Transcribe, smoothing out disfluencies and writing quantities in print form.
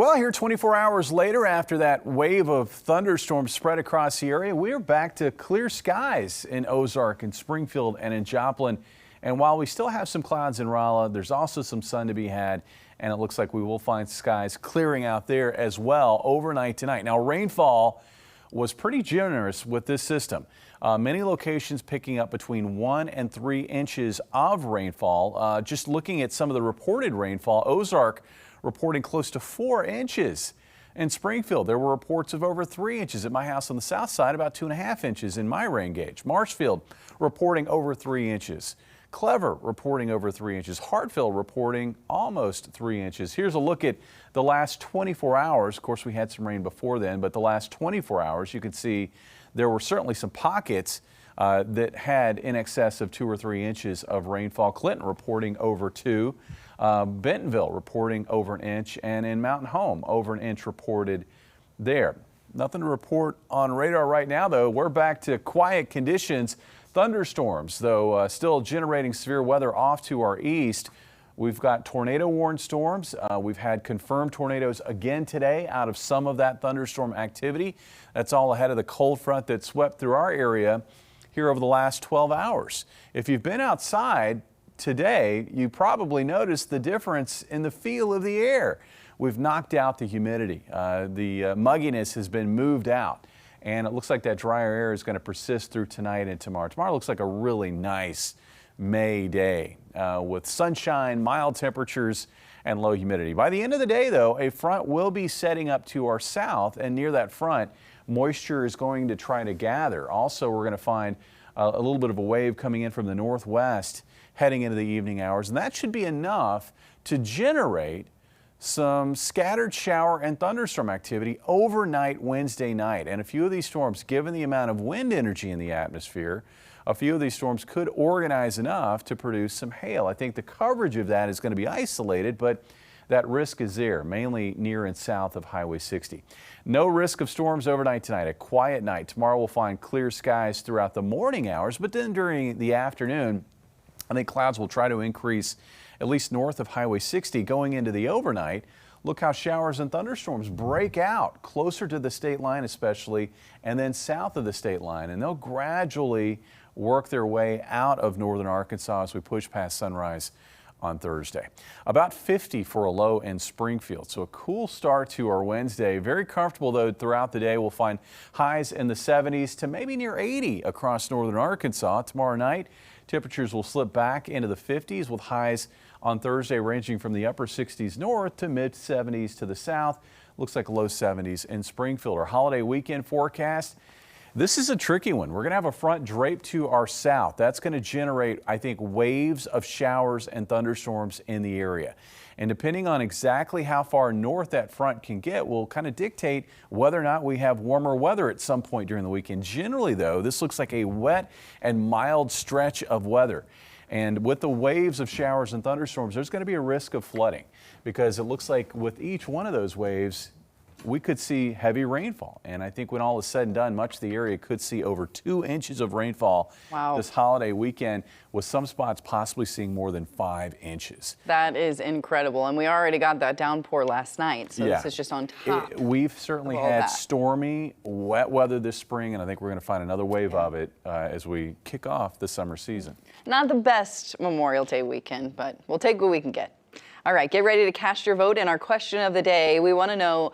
Well, here 24 hours later, after that wave of thunderstorms spread across the area, we're back to clear skies in Ozarks and Springfield and in Joplin. And while we still have some clouds in Rolla, there's also some sun to be had. And it looks like we will find skies clearing out there as well overnight tonight. Now, rainfall was pretty generous with this system. Many locations picking up between 1 and 3 inches of rainfall. Just looking at some of the reported rainfall, Ozarks reporting close to 4 inches. In Springfield, there were reports of over 3 inches. At my house on the south side, about 2.5 inches in my rain gauge. Marshfield reporting over 3 inches. Clever reporting over 3 inches. Hartfield reporting almost 3 inches. Here's a look at the last 24 hours. Of course, we had some rain before then, but the last 24 hours, you can see there were certainly some pockets that had in excess of 2 or 3 inches of rainfall. Clinton reporting over 2. Bentonville reporting over 1 inch, and in Mountain Home over 1 inch reported there. Nothing to report on radar right now, though. We're back to quiet conditions. Thunderstorms, though, still generating severe weather off to our east. We've got tornado-warned storms. We've had confirmed tornadoes again today out of some of that thunderstorm activity. That's all ahead of the cold front that swept through our area here over the last 12 hours. If you've been outside today, you probably noticed the difference in the feel of the air. We've knocked out the humidity. The mugginess has been moved out. And it looks like that drier air is going to persist through tonight and tomorrow. Tomorrow looks like a really nice May day with sunshine, mild temperatures, and low humidity. By the end of the day, though, a front will be setting up to our south, and near that front, moisture is going to try to gather. Also, we're going to find a little bit of a wave coming in from the northwest heading into the evening hours, and that should be enough to generate some scattered shower and thunderstorm activity overnight Wednesday night. And a few of these storms, given the amount of wind energy in the atmosphere, a few of these storms could organize enough to produce some hail. I think the coverage of that is going to be isolated, but that risk is there, mainly near and south of Highway 60. No risk of storms overnight tonight. A quiet night. Tomorrow we'll find clear skies throughout the morning hours, but then during the afternoon, I think clouds will try to increase at least north of Highway 60 going into the overnight. Look how showers and thunderstorms break out closer to the state line especially, and then south of the state line. And they'll gradually work their way out of northern Arkansas as we push past sunrise on Thursday. About 50 for a low in Springfield. So a cool start to our Wednesday. Very comfortable, though, throughout the day. We'll find highs in the 70s to maybe near 80 across northern Arkansas. Tomorrow night, temperatures will slip back into the 50s with highs on Thursday ranging from the upper 60s north to mid 70s to the south. Looks like low 70s in Springfield. Our holiday weekend forecast. This is a tricky one. We're going to have a front draped to our south. That's going to generate, I think, waves of showers and thunderstorms in the area. And depending on exactly how far north that front can get will kind of dictate whether or not we have warmer weather at some point during the weekend. Generally, though, this looks like a wet and mild stretch of weather. And with the waves of showers and thunderstorms, there's going to be a risk of flooding because it looks like with each one of those waves, we could see heavy rainfall. And I think when all is said and done, much of the area could see over 2 inches of rainfall this holiday weekend, with some spots possibly seeing more than 5 inches. That is incredible. And we already got that downpour last night. So this is just on top. We've certainly had stormy, wet weather this spring, and I think we're going to find another wave of it as we kick off the summer season. Not the best Memorial Day weekend, but we'll take what we can get. All right, get ready to cast your vote in our question of the day. We want to know,